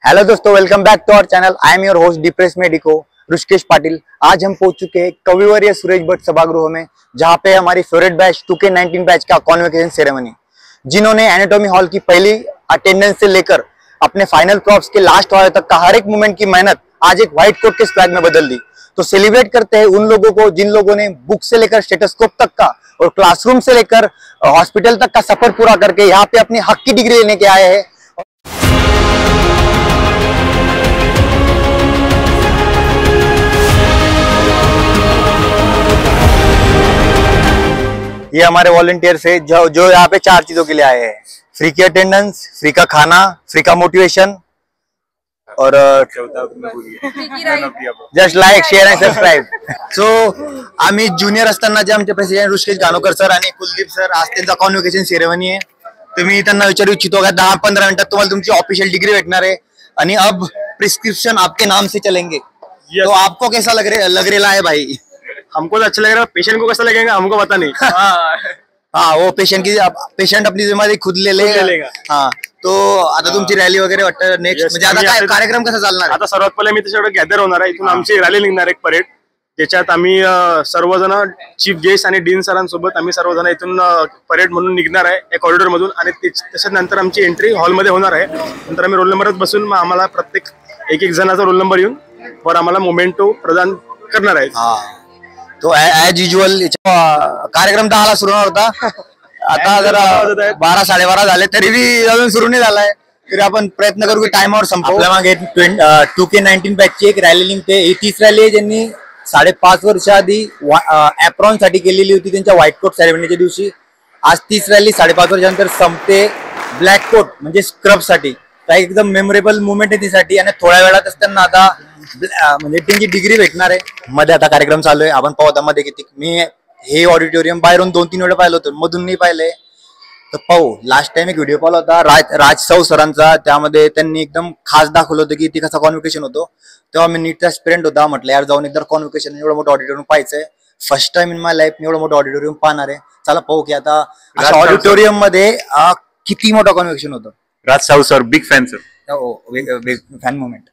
Hello दोस्तों, welcome back to our channel. I am your host depressed medico Rishikesh Patil. आज हम पहुंच चुके हैं कविवर्य सुरेश भट्ट सभागृह में, जहां पे हमारी फेवरेट बैच 2K19 बैच का कॉन्वोकेशन सेरेमनी, जिन्होंने एनाटॉमी हॉल की पहली अटेंडेंस से लेकर अपने फाइनल प्रॉप्स के लास्ट वाले तक का हर एक मोमेंट की मेहनत आज एक व्हाइट कोट के फ्लैग में बदल दी। तो सेलिब्रेट करते हैं उन लोगों को जिन लोगों ने बुक से लेकर स्टेथोस्कोप तक का और क्लासरूम से लेकर हॉस्पिटल तक का सफर पूरा करके यहाँ पे अपनी हक की डिग्री लेने के आए हैं। ये हमारे वॉलंटियर्स है जो यहाँ पे 4 चीजों के लिए आए हैं: फ्री की अटेंडेंस, फ्री का खाना, फ्री का मोटिवेशन और just like, share and subscribe. So आम्ही ज्युनियर असताना जे आमचे प्रेसिडेंट ऋषिकेश गाणोकर सर आणि कुलदीप सर, आज त्यांचा कॉन्वोकेशन सेरेमनी आहे। तुम्ही त्यांना विचारू इच्छितो का 10-15 मिनिटात तुम्हाला तुमची ऑफिशियल डिग्री भेटणार आहे आणि अब प्रिस्क्रिप्शन आपके नाम से चलेंगे। तो आपको कैसा लग रहा है भाई? हमको तो अच्छा लग रहा है, पेशेंट को कैसा लगेगा हमको पता नहीं। हाँ, वो पेशेंट अपनी जिम्मेदारी खुद लेगा। हाँ, तो आता तुमची रॅली वगैरे वाटतं नेक्स्ट म्हणजे आता काय कार्यक्रम कसा चालणार? आता सर्वात पहिले मी त्याच्याकडे गॅदर होणार आहे, इथून आमची रॅली निघणार एक परेड, ज्याच्यात आम्ही सर्वजण चीफ गेस्ट आणि डीन सरांसोबत आम्ही सर्वजण इथून परेड म्हणून निघणार आहे एक कॉरिडॉर मधून, आणि त्याच्यात नंतर आमची एंट्री हॉलमध्ये होणार आहे। नंतर आम्ही रोल नंबरच बसून मग आम्हाला प्रत्येक एक जणाचा रोल नंबर येऊन वर आम्हाला मोमेंटो प्रदान करणार आहे। तो ऍज युजुअल कार्यक्रम 10ला सुरू होणार होता, आता जरा 12-12:30 झाले तरी बी अजून सुरू नाही झालाय। तरी आपण प्रयत्न करू की टाइमवर संपवू। आपल्या मागे 2K19 बॅचची एक रॅली निघते, ही 30 रॅली आहे ज्यांनी 5.5 वर्ष आधी ऍप्रॉन साठी केलेली होती त्यांच्या व्हाईट कोट सेरेमनीच्या दिवशी। आज 30 रॅली 5.5 वर्षानंतर संपते ब्लॅक कोट म्हणजे स्क्रब साठी। एकदम मेमोरेबल मुवमेंट आहे तीसाठी, आणि थोड्या वेळातच त्यांना आता म्हणजे त्यांची डिग्री भेटणार आहे। मध्ये आता कार्यक्रम चालू आहे, आपण पाहू मध्ये किती। मी हे ऑडिटोरियम बाहेरून 2-3 वेळा पाहिलं होतं, मधून नाही पाहिलंय तर पाहू। लास्ट टाइम एक व्हिडिओ पाहिला होता राजसाऊ सरांचा, त्यामध्ये त्यांनी एकदम खास दाखवलं होतं की ती कसा कॉन्वोकेशन होतो। तेव्हा मी नीट एस्पिरंट होता, म्हटलं यार जाऊन एकदा कॉन्वोकेशन एवढं मोठं ऑडिटोरियम पाहायचंय। First time in my life मी एवढं मोठं ऑडिटोरियम पाहणार आहे। चला पाहू की आता ऑडिटोरियम मध्ये किती मोठं कॉन्वोकेशन होतं। राजसाऊ sir big fan sir, fan moment.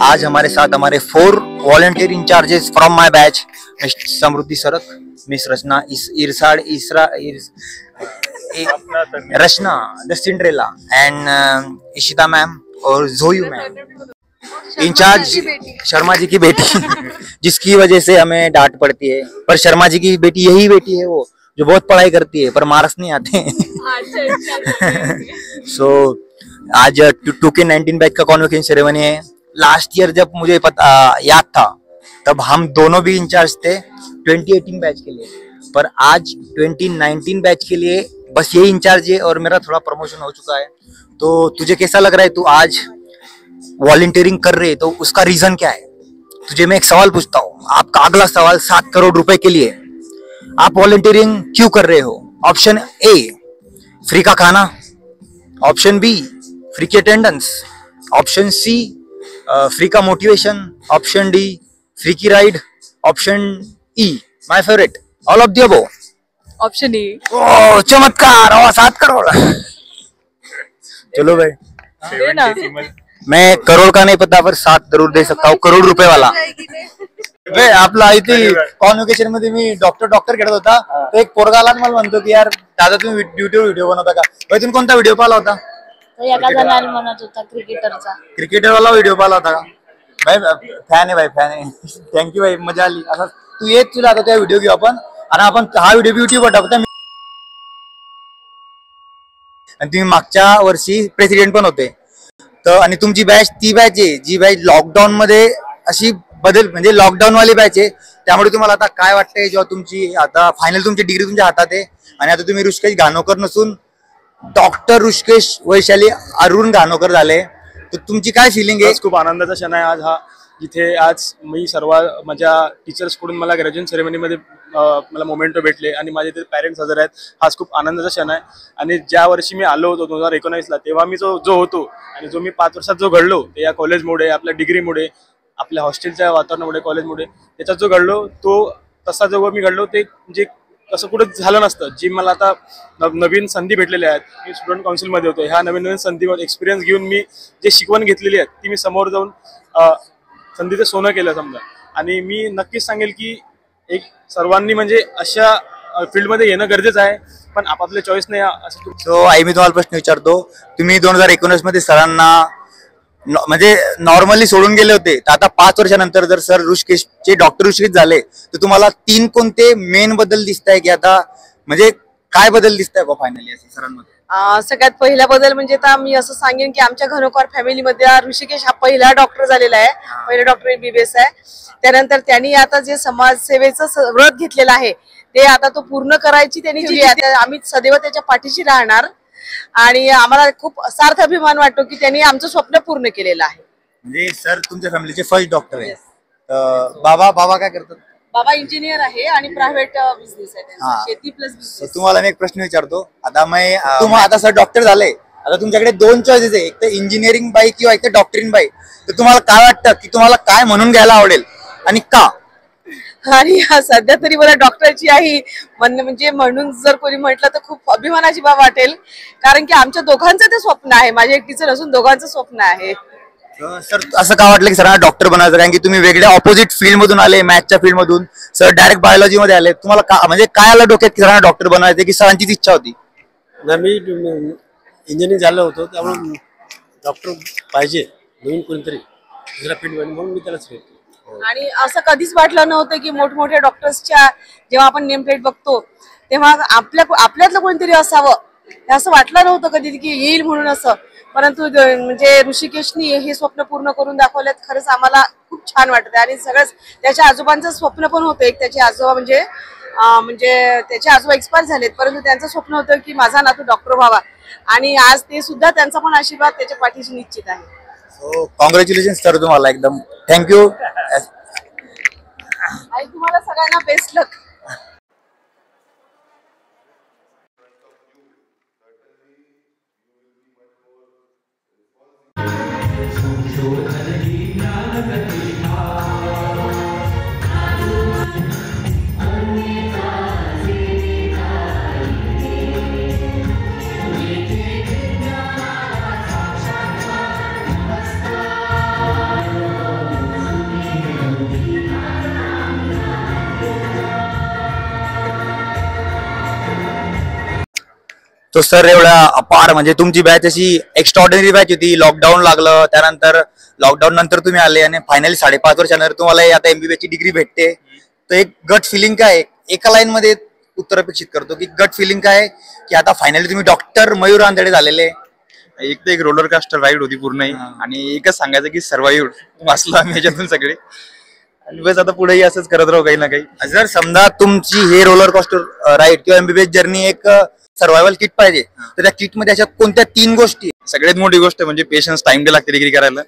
आज हमारे साथ हमारे 4 volunteer in-charges from my batch, Samriddhi सरक, miss Rachna Rachna the Cinderella and Ishita ma'am और जोयू मैम। इंचार्ज शर्मा जी की बेटी जिसकी वजह से हमें डांट पड़ती है, पर शर्मा जी की बेटी यही बेटी है वो जो बहुत पढ़ाई करती है पर मार्क्स नहीं आते। सो आज 2K19 बैच का कॉन्वोकेशन सेरेमनी है। लास्ट ईयर जब मुझे याद था तब हम दोनों भी इंचार्ज थे 2018 बैच के लिए, पर आज 2019 बैच के लिए बस यही इंचार्ज है और मेरा थोड़ा प्रमोशन हो चुका है। तो तुझे कैसा लग रहा है? तू आज वॉलंटियरिंग कर रहे है तो उसका रीजन क्या है? तुझे मैं एक सवाल पूछता हूँ, आपका अगला सवाल 7 करोड़ रुपए के लिए। आप वॉलंटियरिंग क्यों कर रहे हो? ऑप्शन ए फ्री का खाना, ऑप्शन बी फ्री की अटेंडेंस, ऑप्शन सी फ्री का मोटिवेशन, ऑप्शन डी फ्री की ride, option E my favourite all of the above, option E. Oh चमत्कार, 7 करोड़। चलो भाई, मैं करोड़ का नहीं पता पर 7 जरूर दे सकता हूँ, करोड़ रुपए वाला। आपला इथे कॉन्वोकेशन मध्ये मी डॉक्टर खेळत होता, तो एक पोरगा आला मला म्हणतो की यार दादा तुम्ही व्हिडिओ बनवता का? भाई तुम्ही कोणता व्हिडिओ पाहिला होता? एका जणाला म्हणत होता क्रिकेटरचा, क्रिकेटर वाला व्हिडिओ पाहिला होता का? भाई फॅन आहे, भाई फॅन आहे। थँक्यू भाई, मजा आली। असं तू येत तुला आता त्या व्हिडिओ घेऊ आपण, आणि आपण हा व्हिडिओ युट्यूबवर टाकू। आणि तुम्ही मागच्या वर्षी प्रेसिडेंट पण होते तर, आणि तुमची बॅच ती बॅच आहे जी बॅच लॉकडाऊन मध्ये अशी बदल म्हणजे लॉकडाऊन वाली बॅच आहे, त्यामुळे तुम्हाला आता काय वाटतंय जेव्हा तुमची आता फायनल तुमची डिग्री तुमच्या हातात आहे आणि आता तुम्ही ऋषिकेश घाणोकर नसून डॉक्टर ऋषिकेश वैशाली अरुण घाणोकर झाले, तर तुमची काय फिलिंग आहे? आज खूप आनंदाचा क्षण आहे आज हा, जिथे आज मी सर्व माझ्या टीचर्स कडून मला ग्रॅज्युएशन सेरेमनीमध्ये मला मोमेंटो भेटले आणि माझे ते पॅरेंट्स हजर आहेत. हाच खूप आनंदाचा क्षण आहे. आणि ज्या वर्षी मी आलो होतो 2019ला, तेव्हा मी जो होतो आणि जो मी 5 वर्षात जो घडलो, ते या कॉलेजमुळे, आपल्या डिग्रीमुळे, आपल्या हॉस्टेलच्या वातावरणामुळे, कॉलेजमुळे त्याच्यात जो घडलो, तो तसा जो मी घडलो ते म्हणजे तसं कुठं झालं नसतं. जी मला आता नवीन संधी भेटलेल्या आहेत, मी स्टुडंट काउन्सिलमध्ये होतो, ह्या नवीन संधीवर एक्सपिरियन्स घेऊन मी जे शिकवण घेतलेली आहे ती मी समोर जाऊन संधीचं सोनं केलं समजा. आणि मी नक्कीच सांगेल की एक सर्वांनी म्हणजे अशा फील्डमध्ये येणं गरजेचं आहे, पण आपापल्या चॉईसने असं. सो आई मी तुम्हाला प्रश्न विचारतो, तुम्ही 2019 मध्ये सरांना म्हणजे नॉर्मली सोडून गेले होते, तर आता 5 वर्षानंतर जर सर ऋषिकेशचे डॉक्टर ऋषिकेश झाले, तर तुम्हाला 3 कोणते मेन बदल दिसत आहे की आता म्हणजे काय बदल दिसत आहे फायनली असं सरांमध्ये? सगळ्यात पहिला बदल म्हणजे आता मी असं सांगेन की आमच्या घनोकर फॅमिलीमध्ये ऋषिकेश हा पहिला डॉक्टर झालेला आहे, पहिला डॉक्टर MBBS आहे. त्यानंतर त्यांनी आता जे समाजसेवेचं व्रत घेतलेलं आहे ते आता तो पूर्ण करायची त्यांनी आम्ही सदैव त्याच्या पाठीशी राहणार. आणि आम्हाला खूप सार्थ अभिमान वाटतो की त्यांनी आमचं स्वप्न पूर्ण केलेलं आहे. म्हणजे सर तुमच्या फॅमिलीचे फर्स्ट डॉक्टर आहे. बाबा काय करतात? बाबा इंजिनियर आहे आणि प्रायव्हेट बिझनेस आहे त्यांचा, शेती प्लस बिझनेस. तुम्हाला मी एक प्रश्न विचारतो, आता आता सर डॉक्टर झाले, आता तुमच्याकडे 2 चॉईसेस आहे, एक तर इंजिनिअरिंग बाई किंवा एक तर डॉक्टरीन बाई, तर तुम्हाला काय वाटतं की तुम्हाला काय म्हणून घ्यायला आवडेल आणि का? आणि सध्या तरी मला डॉक्टरची आहे म्हणजे म्हणून जर कोणी म्हटलं तर खूप अभिमानाची बाब वाटेल, कारण की आमच्या दोघांचं ते स्वप्न आहे, माझ्या एकटीचं नसून दोघांचं स्वप्न आहे. सर असं का वाटलं की सरांना डॉक्टर बनायचं? कारण की तुम्ही वेगळ्या ऑपोजिट फील्ड मधून आले, मॅथच्या फील्ड मधून, सर डायरेक्ट बायोलॉजी मध्ये आले, तुम्हाला का म्हणजे काय आलं डोक्यात की सरांना डॉक्टर बनवायचं की सरांचीच इच्छा होती? मी इंजिनिअरिंग झालं होतं, त्यामुळे डॉक्टर पाहिजे नवीन कोणतरी दुसऱ्या फील्डमध्ये, म्हणून मी त्याला सिलेक्ट केलं. आणि असं कधीच वाटलं नव्हतं की मोठमोठ्या डॉक्टर्सच्या जेव्हा आपण नेम प्लेट बघतो तेव्हा आपल्यातलं कोणतरी असावं, असं वाटलं नव्हतं कधी की येईल म्हणून असं. परंतु म्हणजे ऋषिकेशनी हे स्वप्न पूर्ण करून दाखवल्यात, खरंच आम्हाला खूप छान वाटतं. आणि सगळंच त्याच्या आजोबांचं स्वप्न पण होतं, एक त्याचे आजोबा म्हणजे त्याचे आजोबा एक्सपायर झालेत, परंतु त्यांचं स्वप्न होतं की माझा नातू डॉक्टर व्हावा, आणि आज ते सुद्धा त्यांचा पण आशीर्वाद त्याच्या पाठीशी निश्चित आहे. सो कॉंग्रॅच्युलेशन सर तुम्हाला, एकदम थँक्यू. आणि तुम्हाला सगळ्यांना बेस्ट लक. तो सर एवढा अपार म्हणजे तुमची बॅच अशी एक्स्ट्रॉर्डिनरी बॅच होती. लॉकडाऊन लागलं, त्यानंतर लॉकडाऊन नंतर तुम्ही आले आणि फायनली 5.5 वर्षानंतर तुम्हाला आता MBBS ची डिग्री भेटते. तर एक गट फिलिंग काय, एका लाईन मध्ये उत्तर अपेक्षित करतो की गट फिलिंग काय की आता फायनली तुम्ही डॉक्टर मयूर आंधळे झालेले? एक तर एक रोलर कास्टर राईड होती पूर्ण, आणि एकच सांगायचं की सर्वाइव्ह वाचलो आम्ही याच्यातून सगळे, आणि बस आता पुढेही असंच करत राहू काही ना काही. जर समजा तुमची हे रोलर कोस्टर राईड किंवा MBBS जर्नी एक सर्वायवल किट पाहिजे, तर त्या किट मध्ये अशा कोणत्या 3 गोष्टी? सगळ्यात मोठी गोष्ट म्हणजे पेशन्स, टाइम डे लागते डिग्री करायला,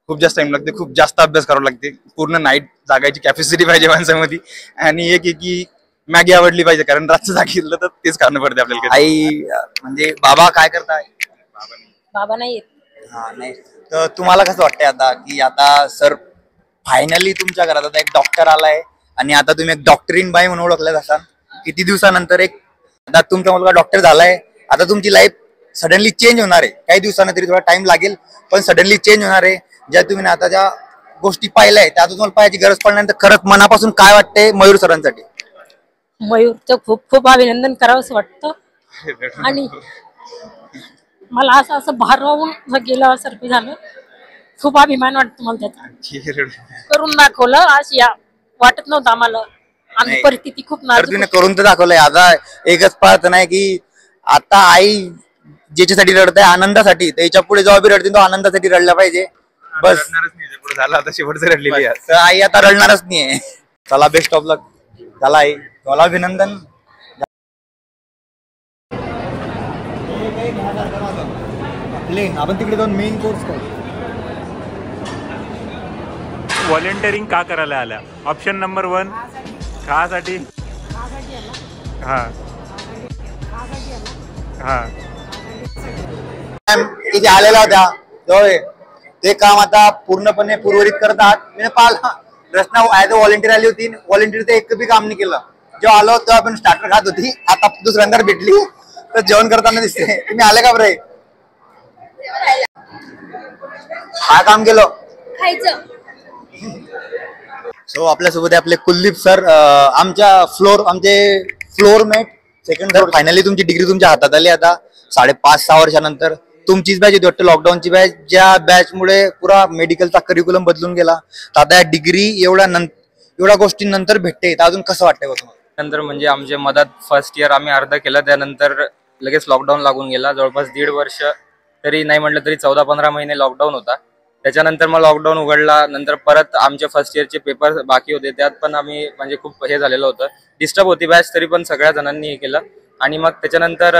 खूप जास्त टाइम लागते, खूप जास्त अभ्यास करावा लागते, पूर्ण नाईट जागायची कॅपॅसिटी पाहिजे माणसामध्ये, आणि एक की मॅगी आवडली पाहिजे, कारण रातचं जागितलं तर तेच खाणं पडते आपल्याला. आई म्हणजे बाबा काय करताय? बाबा नाही येत. नाही. तर तुम्हाला कसं वाटतंय आता की आता सर फायनली तुमच्या घरात आता एक डॉक्टर आलाय आणि आता तुम्ही एक डॉक्टरीन बाई म्हणून ओळखले जासान, किती दिवसानंतर एक आता तुमचा मुलगा डॉक्टर झालाय, आता तुमची लाईफ सडनली चेंज होणार आहे, काही दिवसांना तरी थोडा टाइम लागेल पण सडनली चेंज होणार आहे. ज्या तुम्ही आता ज्या गोष्टी पाहिल्याय त्या तुम्हाला पाहायची गरज पडल्यानंतर खरंच मनापासून काय वाटतंय मयूर सरांसाठी? मयूरचं खूप खूप अभिनंदन करावं असं वाटतं, आणि मला असं भारावून गेल्यासारखं झालं, खूप अभिमान वाटतो मला त्याचा. करून दाखवलं आज, या वाटत नव्हतं आम्हाला, आमची परिस्थिती खूप नाजूक. तुम्ही करून तर दाखवलंय. आता एकच पाहत नाही की आता आई ज्याच्यासाठी रडत आहे आनंदासाठी, त्याच्या पुढे जेव्हा बी रडते तो आनंदासाठी रडला पाहिजे. बस झालं आता शेवटचं रडलेली आहे. तर आई आता रडणारच नाहीये. चला बेस्ट ऑफ लक. चला आई तुम्हाला अभिनंदन. प्लेन आपण तिकडे जाऊन मेन कोर्स करू. व्हॉलेंटिअरिंग का करायला आल्या? Option number 1 खासाठी. हां हां इथे आलेला होत्या होय. ते काम आता पूर्णपणे पूर्वरित करत आहात. मी पाहिला रचना ऍज अ व्हॉलेंटियर आली होती. व्हॉलेंटियर एक बी काम नाही केलं. जेव्हा आलो तेव्हा आपण स्टार्टर खात होती. आता दुसऱ्यांदा भेटली तर जेवण करताना दिसते. तुम्ही आले का बरे? काय काम केलं? खायचं. सो आपल्यासोबत आपले कुलदीप सर, आमचे फ्लोरमेट सेकंड फ्लोर. फायनली तुमची डिग्री तुमच्या हातात आली आता 5.5-6 वर्षानंतर. तुमचीच बॅच होती वाटतं, लॉकडाऊनची बॅच, ज्या बॅच मुळे पुरा मेडिकलचा करिक्युलम बदलून गेला. तर आता डिग्री एवढ्या गोष्टींनंतर भेटते, तर अजून कसं वाटतंय तुम्हाला? नंतर म्हणजे आमच्या मधात फर्स्ट इयर आम्ही अर्ध केलं, त्यानंतर लगेच लॉकडाऊन लागून गेला. जवळपास 1.5 वर्ष तरी नाही म्हटलं तरी 14-15 महिने लॉकडाऊन होता. त्याच्यानंतर मग लॉकडाऊन उघडला. नंतर परत आमचे फर्स्ट इयरचे पेपर बाकी होते, त्यात पण आम्ही म्हणजे खूप हे झालेलं होतं. डिस्टर्ब होती बॅच, तरी पण सगळ्या जणांनी हे केलं. आणि मग त्याच्यानंतर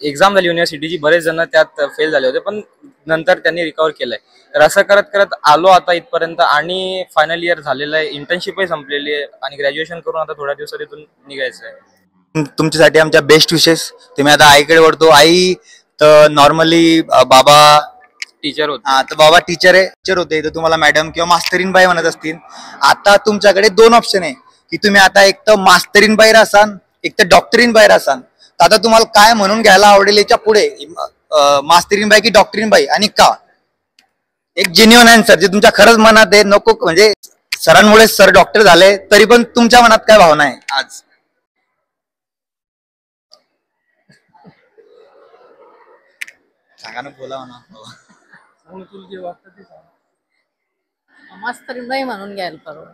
एक्झाम झाली युनिव्हर्सिटीची. बरेच जण त्यात फेल झाले होते, पण नंतर त्यांनी रिकव्हर केलंय. तर असं करत करत आलो आता इथपर्यंत. आणि फायनल इयर झालेलं आहे, इंटर्नशिपही संपलेली आहे आणि ग्रॅज्युएशन करून आता थोड्या दिवसात इथून निघायचं आहे. तुमच्यासाठी आमच्या बेस्ट विशेष. तुम्ही आता आईकडे वळतो. आई तर नॉर्मली बाबा टीचर होते. तर बाबा टीचर होते, तर तुम्हाला मॅडम किंवा मास्तरीन बाई म्हणत असतील. आता तुमच्याकडे 2 ऑप्शन आहे की तुम्ही आता एक तर मास्तरीन बाई असाल, एक तर डॉक्टरीन बाई असाल. तर आता तुम्हाला काय म्हणून घ्यायला आवडेल याच्या पुढे, मास्तरीन बाई की डॉक्टरीन बाई, आणि का? एक जेन्युइन आन्सर जे तुमच्या खरंच मनात आहे. नको म्हणजे सरांमुळे सर डॉक्टर झाले, तरी पण तुमच्या मनात काय भावना आहे आज? सांगा ना, बोला ना. मास्तरीन बाई म्हणून घ्यायला परवडत.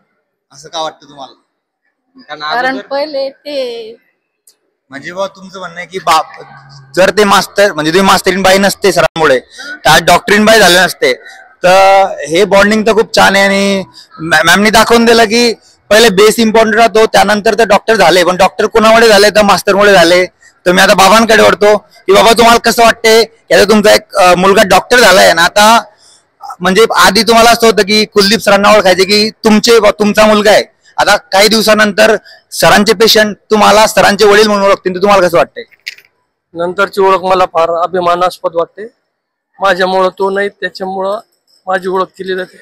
असं का वाटतं तुम्हाला? कारण पहिले ते म्हणजे बा तुमचं म्हणणं आहे की जर ते मास्तर म्हणजे तुम्ही मास्तरीन बाई नसते सरांमुळे, तर डॉक्टरीन बाई झाले नसते. तर हे बॉन्डिंग तर खूप छान आहे. आणि मॅमनी दाखवून दिलं की पहिले बेस इम्पॉर्टंट राहतो, त्यानंतर ते डॉक्टर झाले. पण डॉक्टर कोणामुळे झाले? तर मास्तरमुळे झाले. तर मी आता बाबांकडे वळतो की बाबा तुम्हाला कसं वाटते की आता तुमचा एक मुलगा डॉक्टर झालाय ना. आता म्हणजे आधी तुम्हाला असं होतं की कुलदीप सरांना ओळखायचे की तुमचा मुलगा आहे. आता काही दिवसानंतर सरांचे पेशंट तुम्हाला सरांचे वडील म्हणून ओळखतील, तर तुम्हाला कसं वाटतंय? नंतरची ओळख मला फार अभिमानास्पद वाटते. माझ्यामुळं तो नाही, त्याच्यामुळं माझी ओळख केली जाते,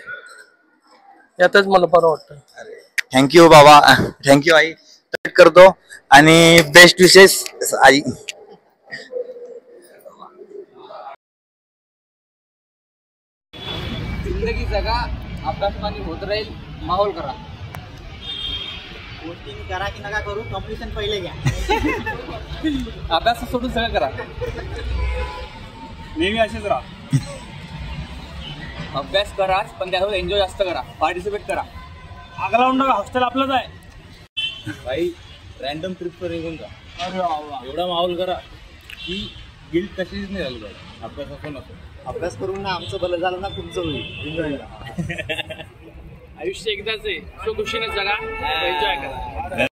यातच मला बरं वाटतं. थँक्यू बाबा, थँक्यू आई. करतो आणि बेस्ट विशेष आई. जिंदगी जगा, अभ्यास पाणी होत राहील, माहोल करा. गोष्टी करा की नका करू, कॉम्पिटिशन पहिले घ्या. अभ्यास सोडून सगळं करा. नेहमी असेच राहा. अभ्यास करा, पण त्यावर एन्जॉय जास्त करा, पार्टिसिपेट करा. आग लावून टाका, हॉस्टेल आपलंच आहे. भाई रॅन्डम ट्रिपवर निघून जा. एवढा माहोल करा की गिल्ट कशीच नाही झाली पाहिजे. अभ्यास असो नको, अभ्यास करून ना आमचं भलं झालं ना तुमचं होईल. एन्जॉय आयुष्य एकदाच आहे, सो खुशीने जगा, एन्जॉय करा.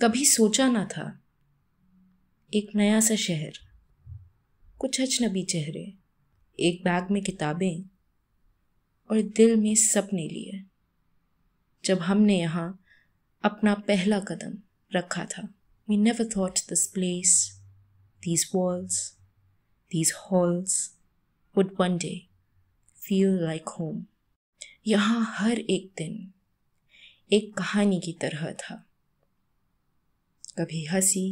कभी सोचा ना था एक नया सा शहर, कुछ अजनबी चेहरे, एक बैग में किताबें और दिल में सपने लिए. जब हमने यहाँ अपना पहला कदम रखा था, we never thought this place, these walls, these halls would one day feel like home. यहाँ हर एक दिन एक कहानी की तरह था. कभी हंसी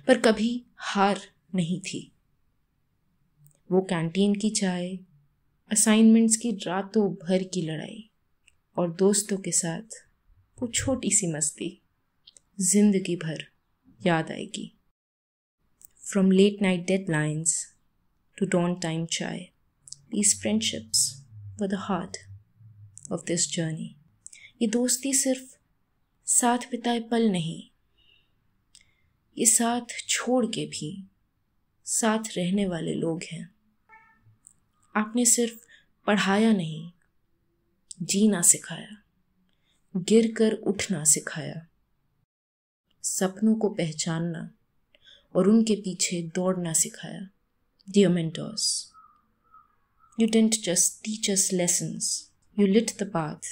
पर कभी हार नहीं थी. वो कैंटीन की चाय, असाइनमेंट्स की रातों भर की लड़ाई और दोस्तों के साथ वो छोटी सी मस्ती जिंदगी भर याद आएगी. From late night deadlines to dawn time chai, these friendships were the heart of this journey. ये दोस्ती सिर्फ साथ बिताए पल नहीं, ये साथ छोड़ के भी साथ रहने वाले लोग हैं। आपने सिर्फ पढ़ाया नहीं, जीना सिखाया, गिरकर उठना सिखाया, सपनों को पहचानना और उनके पीछे दौड़ना सिखाया। Dear mentors, you didn't just teach us lessons, you lit the path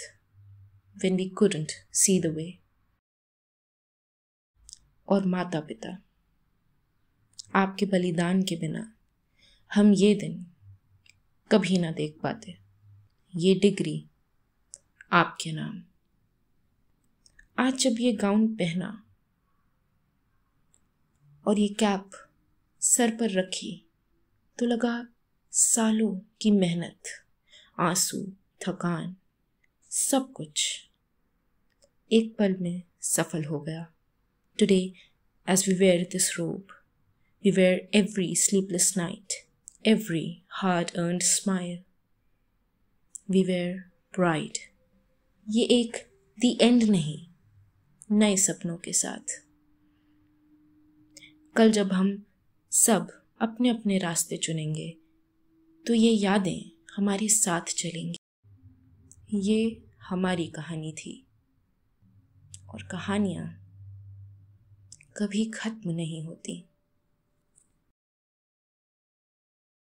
when we couldn't see the way. और माता पिता, आपके बलिदान के बिना हम ये दिन कभी ना देख पाते। ये डिग्री आपके नाम। आज जब ये गाउन पहना और ये कैप सर पर रखी तो लगा सालों की मेहनत, आंसू, थकान, सब कुछ एक पल में सफल हो गया। Today, as we wear this robe, we wear every sleepless night, every hard-earned smile. We wear pride. ये एक the end नहीं, नए सपनों के साथ। कल जब हम सब अपने अपने रास्ते चुनेंगे तो ये यादें हमारे साथ चलेंगी। ये हमारी कहानी थी और कहानियाँ कभी खत्म नहीं होती।